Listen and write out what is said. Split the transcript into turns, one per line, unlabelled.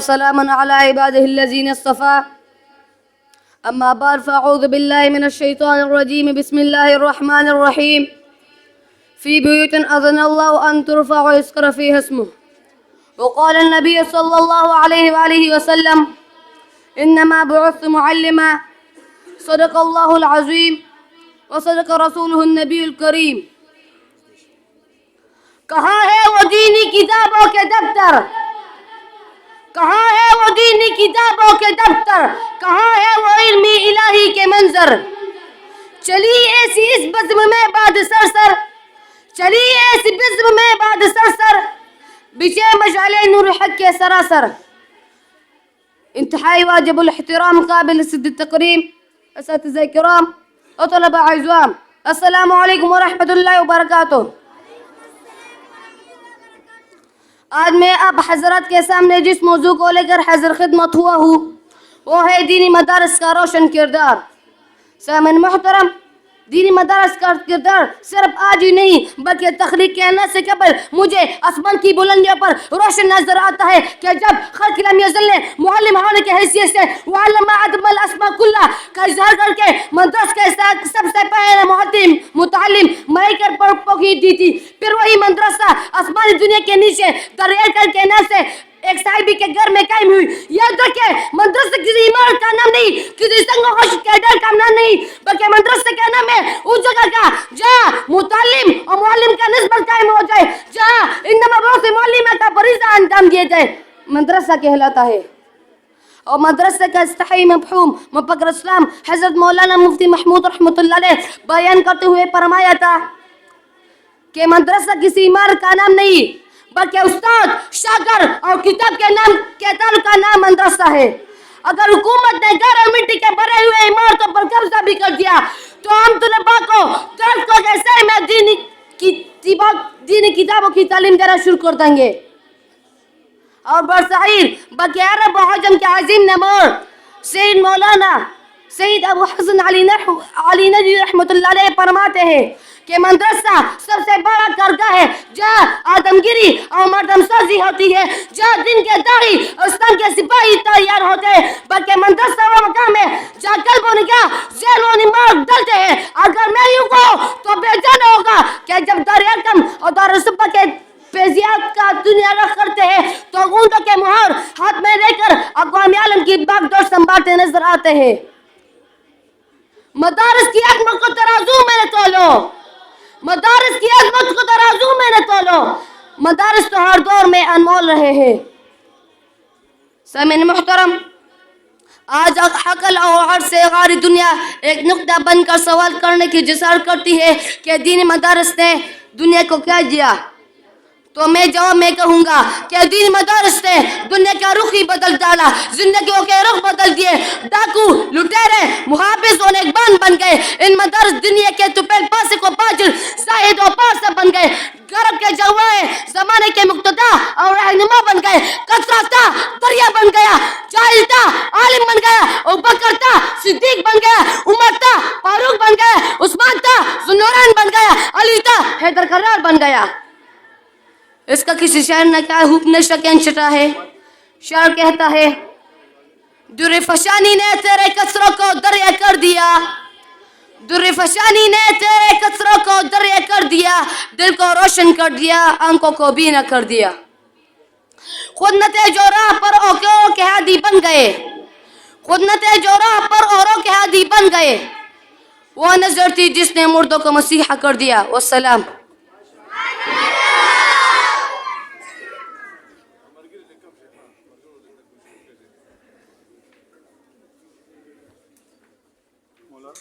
وسلام على عباده الذين اصطفى أما بعد فأعوذ بالله من الشيطان الرجيم بسم الله الرحمن الرحيم في بيوت أذن الله أن ترفع ويذكر فيها اسمه وقال النبي صلى الله عليه وآله وسلم إنما بعثت معلما صدق الله العظيم وصدق رسوله النبي الكريم. کہاں ہے وہ دینی کتابوں کے دفتر؟ کہاں ہے وہ دینی کتابوں کے دفتر؟ کہاں ہے وہ علمی الہی کے منظر؟ چلی ایسی اس بزم میں باد سرسر، چلی ایسی بزم میں باد سرسر، بچے مشعل نور حق کے سراسر. انتہائی واجب الاحترام، قابل صد التقریم، اساتذہ کرام اور طلباء اعزام، السلام علیکم ورحمۃ اللہ وبرکاتہ. آج میں آپ حضرات کے سامنے جس موضوع کو لے کر حاضر خدمت ہوا ہوں وہ ہے دینی مدارس کا روشن کردار. سامعین محترم، دینی مدارس کا کردار صرف آج ہی نہیں بلکہ تخلیق کے آنے سے قبل مجھے آسمان کی بلندیوں پر روشن نظر آتا ہے کہ جب خلق لم یزل نے معلم ہونے کی حیثیت سے وعلم آدم الاسماء کلها کا اظہار کر کے مدرسہ کے ساتھ سب سے پہلے معلم متعلم مائی کر پوکھی دی تھی. پھر وہی مدرسہ آسمانی دنیا کے نیچے دریائے کر کے نام سے ایک صاحبی کے گھر میں قائم ہوئی. یاد رکھیں، مدرسہ کسی عمارت کا نام نہیں، کسی سنگ و خشک کے ڈر کا نام نہیں، بلکہ مدرسہ کا نام ہے اس جگہ کا جہاں متعلم اور معلم کا نسبت قائم ہو جائے، جہاں انما بعث معلمہ کا فریضہ انجام دیا جائے. مدرسہ کہلاتا ہے. اور مدرسہ کا استحی مفہوم مفکر اسلام حضرت مولانا مفتی محمود رحمۃ اللہ علیہ بیان کرتے ہوئے فرمایا تھا کہ مدرسہ کسی عمارت کا نام نہیں بلکہ استاد، شاگرد اور کتاب کے نام کے تعلق کا نام مدرسہ ہے. اگر حکومت نے گھر اور مٹی کے بھرے ہوئے عمارتوں پر قبضہ بھی کر دیا تو ہم طلباء کو درختوں کے سائے میں دینی کتابوں کی تعلیم دینا شروع کر دیں گے. اور برصغیر بلکہ عرب و عجم کے عظیم نمور سید مولانا سید ابو حسن علی ندوی رحمۃ اللہ علیہ فرماتے ہیں کہ مدرسہ سب سے بڑا درگاہ ہے جہاں آدمگیری اور مردم سازی ہوتی ہے، جہاں دن کے داعی اور اسلام کے سپاہی تیار ہوتے ہیں. بلکہ مدرسہ وہ مقام ہے جہاں قلب و نگاہ، ذہن و دماغ ڈلتے ہیں. اگر میں یوں کہوں تو بے جان ہوگا کہ جب دارالحکم اور دارالصبح کے فیضیات کا دنیا رخ کرتے ہیں تو اونٹوں کے مہار ہاتھ میں لے کر اقوام عالم کی باغ ڈور سنبھالتے نظر آتے ہیں. مدارس کی عظمت کو ترازو میں نہ تولو، مدارس کی عظمت کو ترازو میں نہ تولو، مدارس تو ہر دور میں انمول رہے ہیں. سامعین محترم، آج عقل اور عرض سے غاری دنیا ایک نقطہ بن کر سوال کرنے کی جسارت کرتی ہے کہ دینی مدارس نے دنیا کو کیا دیا. تو میں جواب میں کہوں گا کہ دینی مدارس نے دنیا کا رخ ہی بدل ڈالا، زندگیوں کے رخ بدل دیے. ڈاکو، لٹیرے، محافظ اور نگبان بن گئے. ان مدارس دنیا کے طفیل فاسق و فاجر، زاہد و پارسا بن گئے. غرب کے جوائے زمانے کے مقتدا اور رہنما بن گئے. کچرا تھا دریا بن گیا، جاہل تھا عالم بن گیا، ابوبکر تھا صدیق بن گیا، عمر تھا فاروق بن گیا، عثمان تھا ذوالنورین بن گیا، علی تھا حیدر کرار بن گیا. اس کا کسی شاعر نے کیا حکم نشہ کے انچٹا ہے. شاعر کہتا ہے در فشانی نے تیرے کسروں کو دریا کر دیا، در فشانی نے تیرے کسروں کو دریا کر دیا، دل کو روشن کر دیا، آنکھوں کو بینا کر دیا. خود نہ تھے جو راہ پر اوروں کے ہادی بن گئے، خود نہ تھے جو راہ پر اوروں کے ہادی بن گئے، وہ نظر تھی جس نے مردوں کو مسیحا کر دیا. والسلام.
مولا